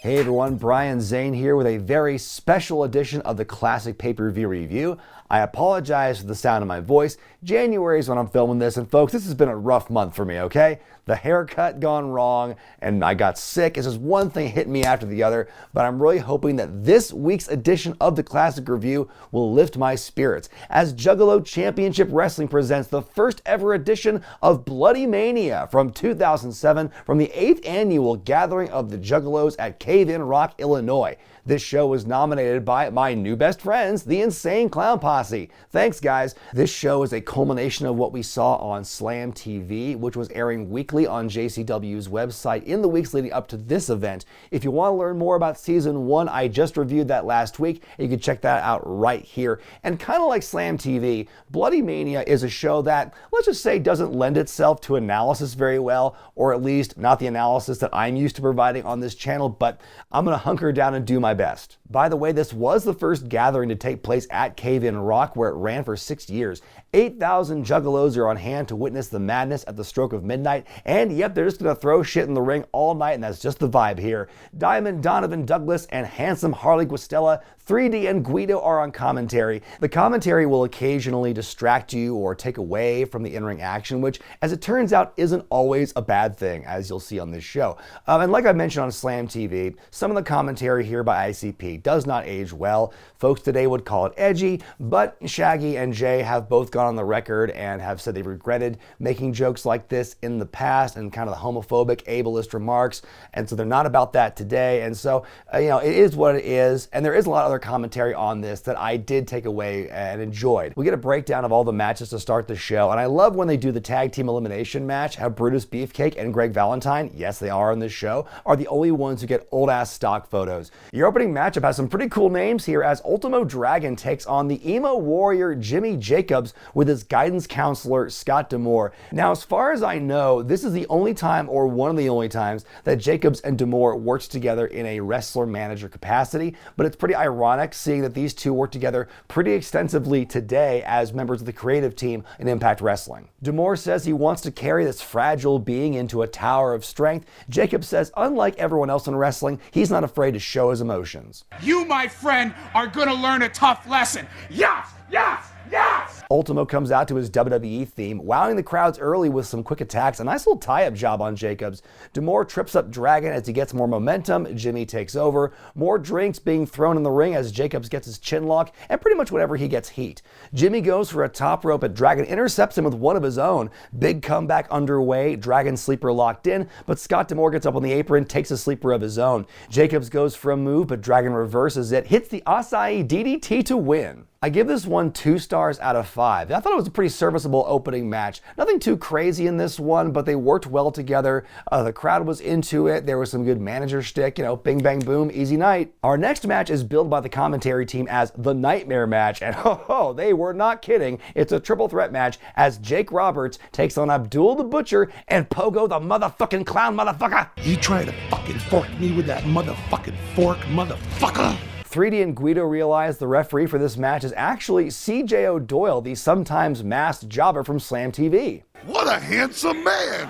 Hey everyone, Brian Zane here with a very special edition of the Classic Pay-Per-View Review. I apologize for the sound of my voice. January is when I'm filming this, and folks, this has been a rough month for me, okay? The haircut gone wrong, and I got sick. It's just one thing hitting me after the other, but I'm really hoping that this week's edition of the Classic Review will lift my spirits, as Juggalo Championship Wrestling presents the first ever edition of Bloodymania from 2007 from the 8th annual gathering of the Juggalos at Cave-In Rock, Illinois. This show was nominated by my new best friends, the Insane Clown Posse. Thanks, guys. This show is a culmination of what we saw on Slam TV, which was airing weekly on JCW's website in the weeks leading up to this event. If you want to learn more about Season 1, I just reviewed that last week. You can check that out right here. And kind of like Slam TV, Bloodymania is a show that, let's just say, doesn't lend itself to analysis very well, or at least not the analysis that I'm used to providing on this channel, but I'm going to hunker down and do my best. By the way, this was the first gathering to take place at Cave-In Rock, where it ran for 6 years. 8,000 Juggalos are on hand to witness the madness at the stroke of midnight, and yep, they're just gonna throw shit in the ring all night, and that's just the vibe here. Diamond Donovan Douglas and handsome Harley Guistella, 3D and Guido are on commentary. The commentary will occasionally distract you or take away from the in-ring action, which, as it turns out, isn't always a bad thing, as you'll see on this show. And like I mentioned on Slam TV, some of the commentary here by ICP does not age well. Folks today would call it edgy, but Shaggy and Jay have both gone on the record and have said they regretted making jokes like this in the past and kind of the homophobic, ableist remarks, and so they're not about that today. And so, it is what it is, and there is a lot of other commentary on this that I did take away and enjoyed. We get a breakdown of all the matches to start the show, and I love when they do the tag team elimination match, how Brutus Beefcake and Greg Valentine, yes they are on this show, are the only ones who get old ass stock photos. Your opening matchup has some pretty cool names here, as Ultimo Dragon takes on the emo warrior Jimmy Jacobs with his guidance counselor Scott D'Amore. Now, as far as I know, this is the only time, or one of the only times, that Jacobs and D'Amore worked together in a wrestler-manager capacity, but it's pretty ironic seeing that these two work together pretty extensively today as members of the creative team in Impact Wrestling. D'Amore says he wants to carry this fragile being into a tower of strength. Jacobs says, unlike everyone else in wrestling, he's not afraid to show his emotions. You, my friend, are gonna learn a tough lesson. Yes, yes, yes! Ultimo comes out to his WWE theme, wowing the crowds early with some quick attacks. A nice little tie-up job on Jacobs. D'Amore trips up Dragon as he gets more momentum. Jimmy takes over. More drinks being thrown in the ring as Jacobs gets his chin lock, and pretty much whenever he gets heat. Jimmy goes for a top rope, but Dragon intercepts him with one of his own. Big comeback underway. Dragon sleeper locked in, but Scott D'Amore gets up on the apron, takes a sleeper of his own. Jacobs goes for a move, but Dragon reverses it, hits the Acai DDT to win. I give this one 2 stars out of 5. I thought it was a pretty serviceable opening match. Nothing too crazy in this one, but they worked well together. The crowd was into it. There was some good manager shtick, bing bang boom, easy night. Our next match is billed by the commentary team as the Nightmare match, and they were not kidding. It's a triple threat match as Jake Roberts takes on Abdullah the Butcher and Pogo the motherfucking clown motherfucker. You try to fucking fork me with that motherfucking fork, motherfucker. 3D and Guido realize the referee for this match is actually CJ O'Doyle, the sometimes masked jobber from Slam TV. What a handsome man!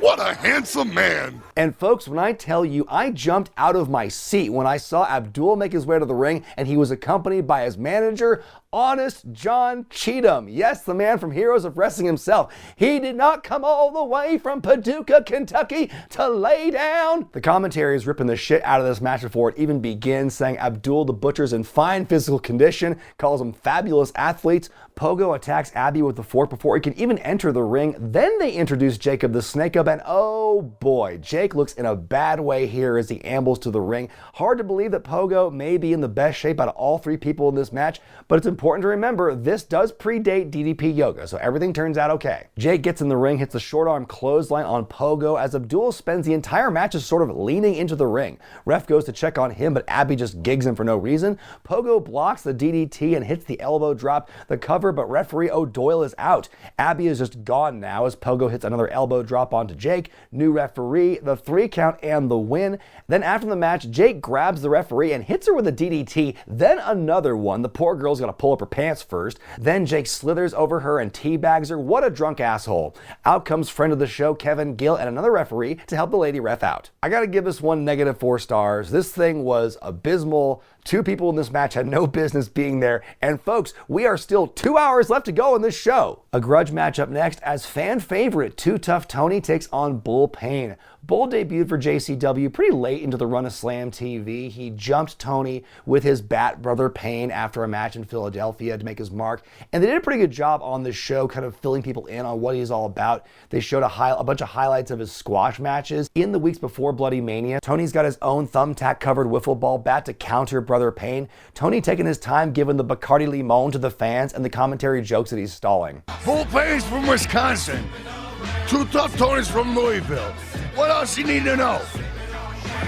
What a handsome man! And folks, when I tell you, I jumped out of my seat when I saw Abdullah make his way to the ring and he was accompanied by his manager, Honest John Cheatham. Yes, the man from Heroes of Wrestling himself. He did not come all the way from Paducah, Kentucky to lay down. The commentary is ripping the shit out of this match before it even begins, saying Abdullah the Butcher's in fine physical condition, calls them fabulous athletes. Pogo attacks Abby with the fork before he can even enter the ring. Then they introduce Jacob the Snake Up, and oh boy, Jake looks in a bad way here as he ambles to the ring. Hard to believe that Pogo may be in the best shape out of all 3 people in this match, but it's important to remember this does predate DDP Yoga, so everything turns out okay. Jake gets in the ring, hits a short arm clothesline on Pogo as Abdullah spends the entire match just sort of leaning into the ring. Ref goes to check on him, but Abby just gigs him for no reason. Pogo blocks the DDT and hits the elbow drop, the cover, but referee O'Doyle is out. Abby is just gone now as Pogo hits another elbow drop onto Jake, new referee, the 3 count, and the win. Then after the match, Jake grabs the referee and hits her with a DDT, then another one. The poor girl's gonna pull up her pants first. Then Jake slithers over her and teabags her. What a drunk asshole. Out comes friend of the show, Kevin Gill, and another referee to help the lady ref out. I gotta give this one -4 stars. This thing was abysmal. 2 people in this match had no business being there. And folks, we are still 2 hours left to go in this show. A grudge match up next as fan favorite Too Tough Tony takes on Bull Payne. Bull debuted for JCW pretty late into the run of Slam TV. He jumped Tony with his bat brother Payne after a match in Philadelphia to make his mark. And they did a pretty good job on this show kind of filling people in on what he's all about. They showed a bunch of highlights of his squash matches. In the weeks before Bloodymania, Tony's got his own thumbtack covered wiffle ball bat to counter brother Payne. Tony taking his time giving the Bacardi Limon to the fans and the commentary jokes that he's stalling. Bull Payne's from Wisconsin. Too Tough Tony's from Louisville. What else you need to know?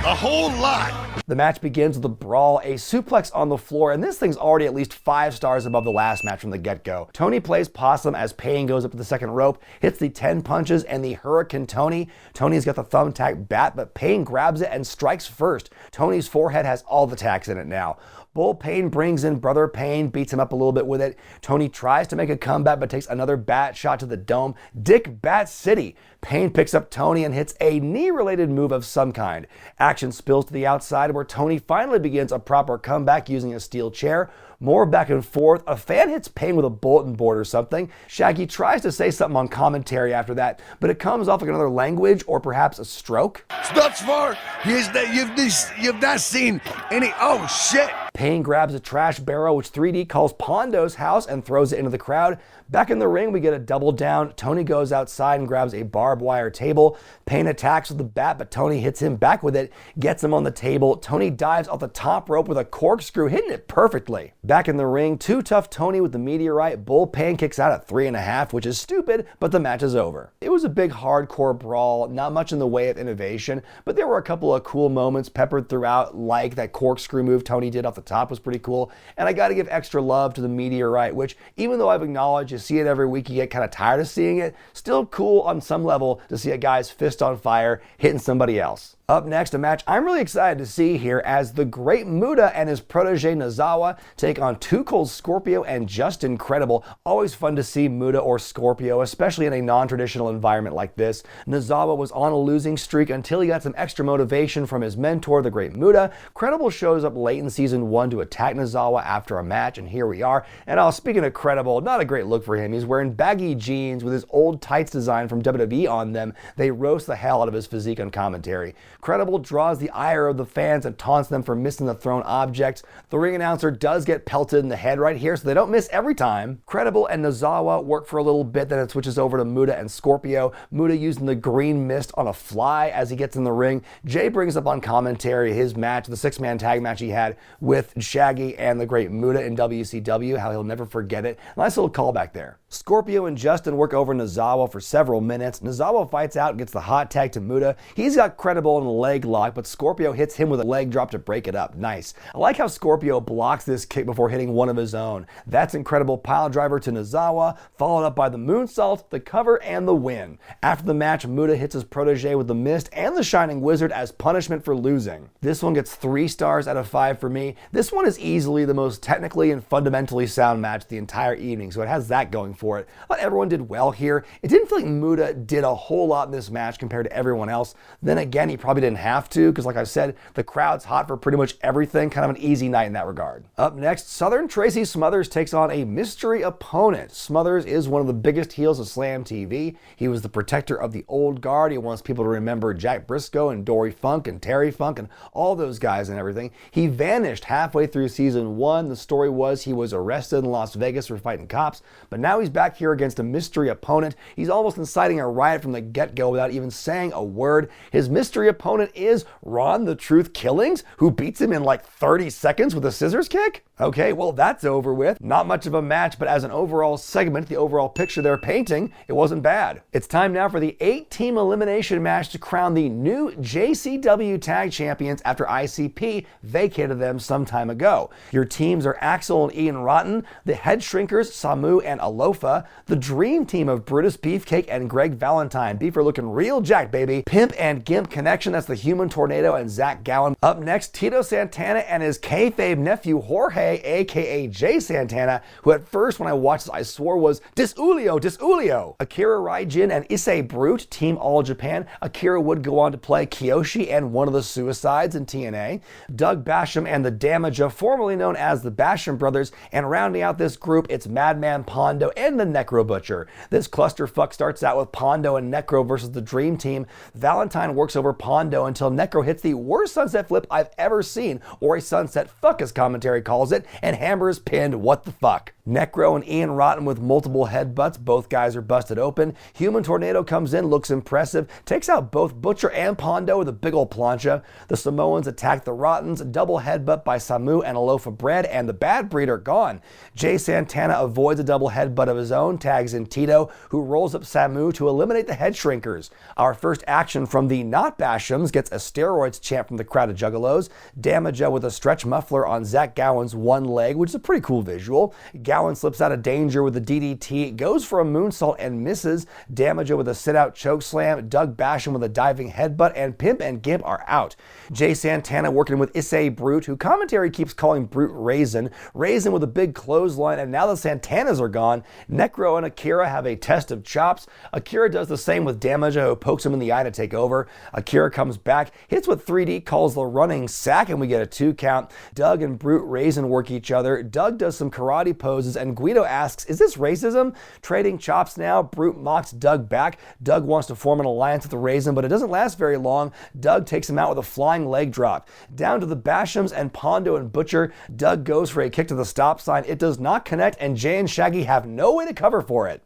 A whole lot. The match begins with a brawl, a suplex on the floor, and this thing's already at least 5 stars above the last match from the get-go. Tony plays possum as Payne goes up to the second rope, hits the 10 punches and the Hurricane Tony. Tony's got the thumbtack bat, but Payne grabs it and strikes first. Tony's forehead has all the tacks in it now. Bull Payne brings in brother Payne, beats him up a little bit with it. Tony tries to make a comeback but takes another bat shot to the dome. Dick Bat City. Payne picks up Tony and hits a knee-related move of some kind. Action spills to the outside where Tony finally begins a proper comeback using a steel chair. More back and forth. A fan hits Payne with a bulletin board or something. Shaggy tries to say something on commentary after that, but it comes off like another language or perhaps a stroke. Thus far, you've not seen any. Oh shit! Payne grabs a trash barrel, which 3D calls Pondo's house, and throws it into the crowd. Back in the ring, we get a double down. Tony goes outside and grabs a barbed wire table. Payne attacks with the bat, but Tony hits him back with it, gets him on the table. Tony dives off the top rope with a corkscrew, hitting it perfectly. Back in the ring, Too Tough Tony with the meteorite. Bull Payne kicks out at 3.5, which is stupid, but the match is over. It was a big hardcore brawl, not much in the way of innovation, but there were a couple of cool moments peppered throughout, like that corkscrew move Tony did off the top was pretty cool. And I gotta give extra love to the meteorite, which even though I've acknowledged you see it every week, you get kind of tired of seeing it, still cool on some level to see a guy's fist on fire hitting somebody else. Up next, a match I'm really excited to see here as the great Muta and his protege Nosawa take on Too Cold Scorpio and Just Incredible. Always fun to see Muta or Scorpio, especially in a non-traditional environment like this. Nosawa was on a losing streak until he got some extra motivation from his mentor, the great Muta. Credible shows up late in season 1 to attack Nosawa after a match, and here we are. And speaking of Credible, not a great look for him. He's wearing baggy jeans with his old tights design from WWE on them. They roast the hell out of his physique on commentary. Credible draws the ire of the fans and taunts them for missing the thrown objects. The ring announcer does get pelted in the head right here, so they don't miss every time. Credible and Nosawa work for a little bit, then it switches over to Muta and Scorpio. Muta using the green mist on a fly as he gets in the ring. Jay brings up on commentary his match, the 6-man tag match he had with Shaggy and the great Muta in WCW, how he'll never forget it. Nice little callback there. Scorpio and Justin work over Nosawa for several minutes. Nosawa fights out and gets the hot tag to Muta. He's got Credible in a leg lock, but Scorpio hits him with a leg drop to break it up. Nice. I like how Scorpio blocks this kick before hitting one of his own. That's incredible pile driver to Nosawa, followed up by the moonsault, the cover, and the win. After the match, Muta hits his protege with the mist and the Shining Wizard as punishment for losing. This one gets 3 stars out of 5 for me. This one is easily the most technically and fundamentally sound match the entire evening, so it has that going for it. I thought everyone did well here. It didn't feel like Muta did a whole lot in this match compared to everyone else. Then again, he probably didn't have to, because like I said, the crowd's hot for pretty much everything. Kind of an easy night in that regard. Up next, Southern Tracy Smothers takes on a mystery opponent. Smothers is one of the biggest heels of Slam TV. He was the protector of the old guard. He wants people to remember Jack Briscoe and Dory Funk and Terry Funk and all those guys and everything. He vanished halfway through season 1. The story was he was arrested in Las Vegas for fighting cops, but now he's back here against a mystery opponent. He's almost inciting a riot from the get-go without even saying a word. His mystery opponent is Ron the Truth Killings, who beats him in like 30 seconds with a scissors kick? Okay, well that's over with. Not much of a match, but as an overall segment, the overall picture they're painting, it wasn't bad. It's time now for the 8-team elimination match to crown the new JCW Tag Champions after ICP vacated them some time ago. Your teams are Axel and Ian Rotten, the Head Shrinkers, Samu and Alofa, Sofa, the dream team of Brutus Beefcake and Greg Valentine. Beef are looking real jacked, baby. Pimp and Gimp connection, that's the Human Tornado and Zach Gowen. Up next, Tito Santana and his kayfabe nephew Jorge, aka Jay Santana, who at first when I watched this I swore was Disulio. Akira Raijin and Issei Brute, Team All Japan. Akira would go on to play Kiyoshi and one of the Suicides in TNA. Doug Basham and the Damaja, formerly known as the Basham Brothers, and rounding out this group, it's Madman Pondo and the Necro Butcher. This clusterfuck starts out with Pondo and Necro versus the Dream Team. Valentine works over Pondo until Necro hits the worst sunset flip I've ever seen, or a sunset fuck as commentary calls it, and Hammer is pinned. What the fuck? Necro and Ian Rotten with multiple headbutts. Both guys are busted open. Human Tornado comes in, looks impressive, takes out both Butcher and Pondo with a big ol' plancha. The Samoans attack the Rottens, double headbutt by Samu and a loaf of bread, and the Bad Breed are gone. Jay Santana avoids a double headbutt of his own, tags in Tito, who rolls up Samu to eliminate the head shrinkers. Our first action from the not Bashams gets a steroids chant from the crowd of Juggalos. Damaja with a stretch muffler on Zach Gowen's one leg, which is a pretty cool visual. Gowen slips out of danger with a DDT, goes for a moonsault and misses. Damaja with a sit-out chokeslam, Doug Basham with a diving headbutt, and Pimp and Gimp are out. Jay Santana working with Issei Brute, who commentary keeps calling Brute Raisin with a big clothesline, and now the Santanas are gone. Necro and Akira have a test of chops. Akira does the same with Damaja, who pokes him in the eye to take over. Akira comes back, hits what 3D calls the running sack, and we get a 2 count. Doug and Brute Raisin work each other. Doug does some karate poses, and Guido asks, is this racism? Trading chops now, Brute mocks Doug back. Doug wants to form an alliance with the Raisin, but it doesn't last very long. Doug takes him out with a flying leg drop. Down to the Bashams and Pondo and Butcher. Doug goes for a kick to the stop sign. It does not connect, and Jay and Shaggy have no way to cover for it.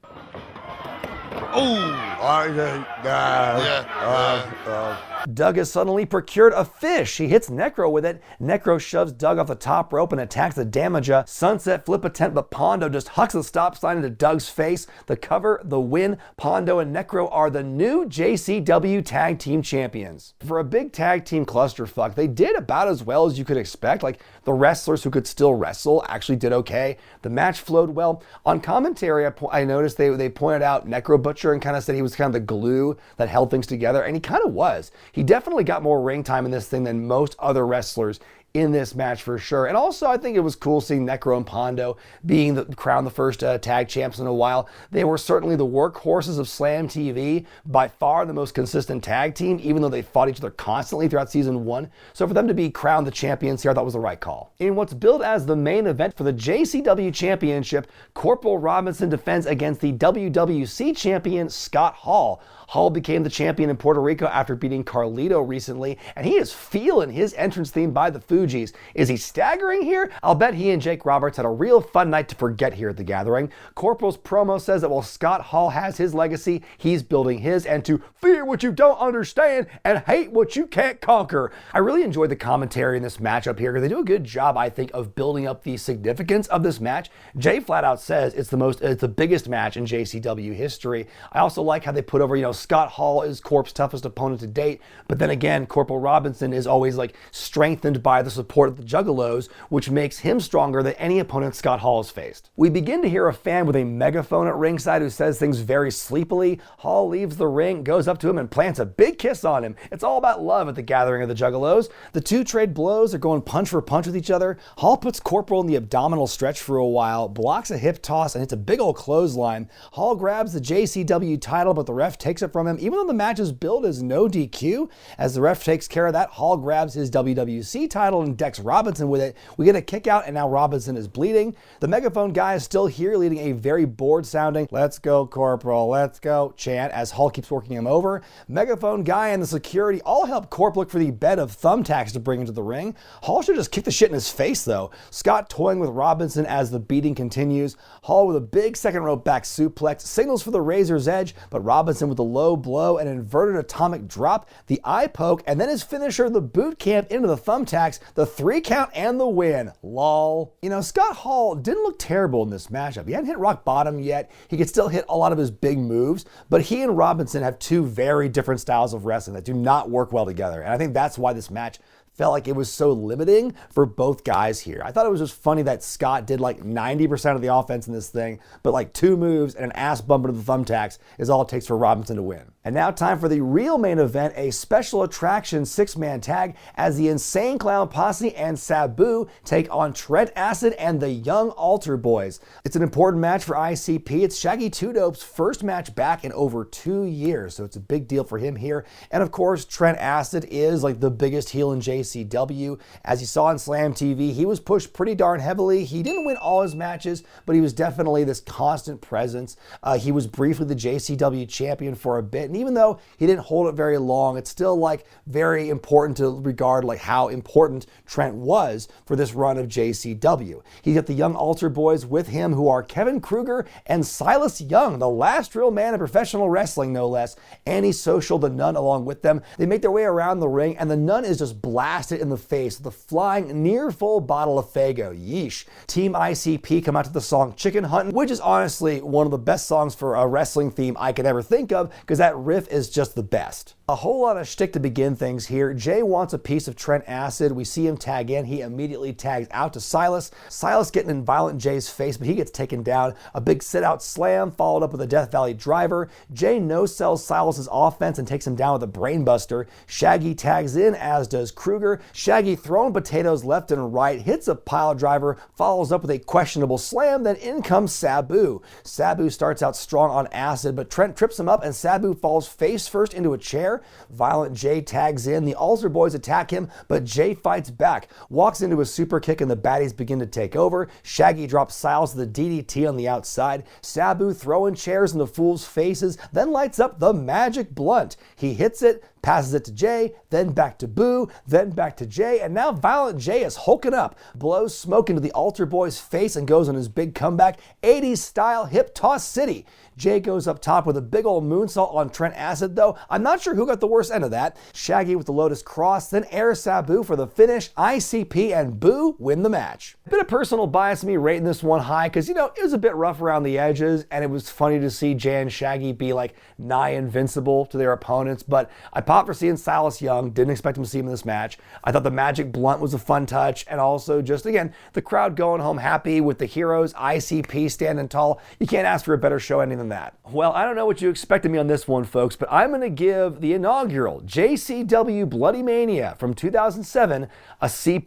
Doug has suddenly procured a fish. He hits Necro with it. Necro shoves Doug off the top rope and attacks the Damaja. Sunset flip attempt, but Pondo just hucks the stop sign into Doug's face. The cover, the win. Pondo and Necro are the new JCW Tag Team Champions. For a big tag team clusterfuck, they did about as well as you could expect. Like, the wrestlers who could still wrestle actually did okay. The match flowed well. On commentary, I noticed they pointed out Necro Butcher and kind of said he was kind of the glue that held things together, and he kind of was. He definitely got more ring time in this thing than most other wrestlers in this match for sure. And also, I think it was cool seeing Necro and Pondo being crowned the first tag champs in a while. They were certainly the workhorses of Slam TV, by far the most consistent tag team, even though they fought each other constantly throughout season 1. So for them to be crowned the champions here, I thought was the right call. In what's billed as the main event for the JCW Championship, Corporal Robinson defends against the WWC champion Scott Hall. Hall became the champion in Puerto Rico after beating Carlito recently, and he is feeling his entrance theme by the Fugees. Is he staggering here? I'll bet he and Jake Roberts had a real fun night to forget here at the gathering. Corporal's promo says that while Scott Hall has his legacy, he's building his, and to fear what you don't understand and hate what you can't conquer. I really enjoyed the commentary in this matchup here, because they do a good job, I think, of building up the significance of this match. Jay flat out says it's the biggest match in JCW history. I also like how they put over, Scott Hall is Corp's toughest opponent to date, but then again, Corporal Robinson is always strengthened by the support of the Juggalos, which makes him stronger than any opponent Scott Hall has faced. We begin to hear a fan with a megaphone at ringside who says things very sleepily. Hall leaves the ring, goes up to him, and plants a big kiss on him. It's all about love at the gathering of the Juggalos. The two trade blows, are going punch for punch with each other. Hall puts Corporal in the abdominal stretch for a while, blocks a hip toss, and hits a big old clothesline. Hall grabs the JCW title, but the ref takes it from him, even though the match is billed as no DQ. As the ref takes care of that, Hall grabs his WWC title and decks Robinson with it. We get a kick out, and now Robinson is bleeding. The megaphone guy is still here, leading a very bored sounding "Let's go, Corporal, let's go" chant as Hall keeps working him over. Megaphone guy and the security all help Corp look for the bed of thumbtacks to bring into the ring. Hall should just kick the shit in his face though. Scott toying with Robinson as the beating continues. Hall with a big second rope back suplex, signals for the Razor's Edge, but Robinson with a low blow, an inverted atomic drop, the eye poke, and then his finisher, the boot camp into the thumbtacks, the 3 count, and the win. Lol. Scott Hall didn't look terrible in this matchup. He hadn't hit rock bottom yet. He could still hit a lot of his big moves, but he and Robinson have two very different styles of wrestling that do not work well together, and I think that's why this match felt like it was so limiting for both guys here. I thought it was just funny that Scott did like 90% of the offense in this thing, but like 2 moves and an ass bump into the thumbtacks is all it takes for Robinson to win. And now time for the real main event, a special attraction 6-man tag as the Insane Clown Posse and Sabu take on Trent Acid and the Young Altar Boys. It's an important match for ICP. It's Shaggy 2 Dope's first match back in over 2 years, so it's a big deal for him here. And of course, Trent Acid is like the biggest heel in JCW. As you saw on Slam TV, he was pushed pretty darn heavily. He didn't win all his matches, but he was definitely this constant presence. He was briefly the JCW champion for a bit, and even though he didn't hold it very long, it's still like very important to regard like how important Trent was for this run of JCW. He's got the Young Altar Boys with him, who are Kevin Kruger and Silas Young, the last real man in professional wrestling, no less. Antisocial, the Nun, along with them. They make their way around the ring, and the Nun is just blasted in the face with a flying near full bottle of Fago. Yeesh. Team ICP come out to the song Chicken Huntin', which is honestly one of the best songs for a wrestling theme I could ever think of, because that riff is just the best. A whole lot of shtick to begin things here. Jay wants a piece of Trent Acid. We see him tag in. He immediately tags out to Silas. Silas getting in violent Jay's face, but he gets taken down. A big sit-out slam followed up with a Death Valley driver. Jay no-sells Silas's offense and takes him down with a brainbuster. Shaggy tags in, as does Kruger. Shaggy throwing potatoes left and right, hits a pile driver, follows up with a questionable slam, then in comes Sabu. Sabu starts out strong on Acid, but Trent trips him up and Sabu falls face first into a chair. Violent Jay tags in. The Altar Boys attack him, but Jay fights back, walks into a super kick, and the baddies begin to take over. Shaggy drops Silas to the DDT on the outside. Sabu throwing chairs in the fools' faces, then lights up the magic blunt. He hits it, passes it to Jay, then back to Boo, then back to Jay, and now Violent Jay is hulking up, blows smoke into the Altar Boy's face and goes on his big comeback, 80s style hip toss city. Jay goes up top with a big old moonsault on Trent Acid, though I'm not sure who got the worst end of that. Shaggy with the Lotus Cross, then Air Sabu for the finish. ICP and Boo win the match. A bit of personal bias in me rating this one high, because, it was a bit rough around the edges, and it was funny to see Jay and Shaggy be like nigh invincible to their opponents, but I popped for seeing Silas Young. Didn't expect him to see him in this match. I thought the magic blunt was a fun touch, and also just, again, the crowd going home happy with the heroes, ICP standing tall. You can't ask for a better show ending than that. Well, I don't know what you expected me on this one, folks, but I'm going to give the inaugural JCW Bloodymania from 2007 a C+.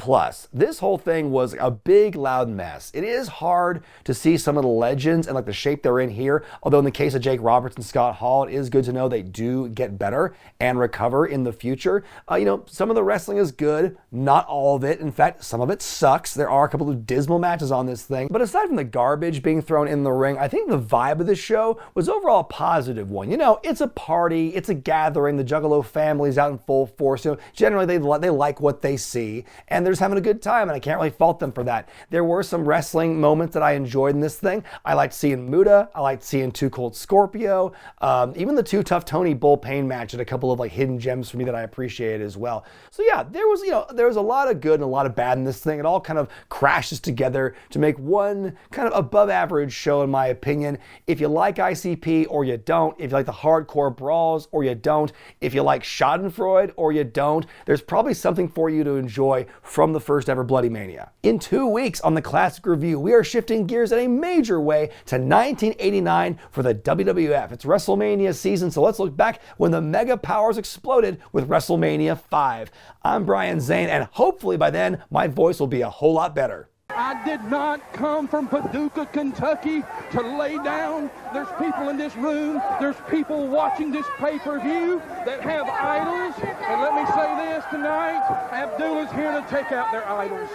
This whole thing was a big, loud mess. It is hard to see some of the legends and like the shape they're in here, although in the case of Jake Roberts and Scott Hall, it is good to know they do get better and recover in the future. Some of the wrestling is good, not all of it. In fact, some of it sucks. There are a couple of dismal matches on this thing, but aside from the garbage being thrown in the ring, I think the vibe of this show was overall a positive one. It's a party, it's a gathering, the Juggalo family's out in full force. Generally they like what they see, and they're just having a good time, and I can't really fault them for that. There were some wrestling moments that I enjoyed in this thing. I liked seeing Muta, I liked seeing Too Cold Scorpio, even the Too Tough Tony Bull Payne match had a couple of like hidden gems for me that I appreciated as well. So yeah, there was a lot of good and a lot of bad in this thing. It all kind of crashes together to make one kind of above average show, in my opinion. If you like ICP or you don't, if you like the hardcore brawls or you don't, if you like Schadenfreude or you don't, there's probably something for you to enjoy from the first ever Bloodymania. In 2 weeks on the Classic Review, we are shifting gears in a major way to 1989 for the WWF. It's WrestleMania season, so let's look back when the mega powers exploded with WrestleMania 5. I'm Brian Zane, and hopefully by then, my voice will be a whole lot better. I did not come from Paducah, Kentucky to lay down. There's people in this room, there's people watching this pay-per-view that have idols. And let me say this tonight, Abdullah's here to take out their idols.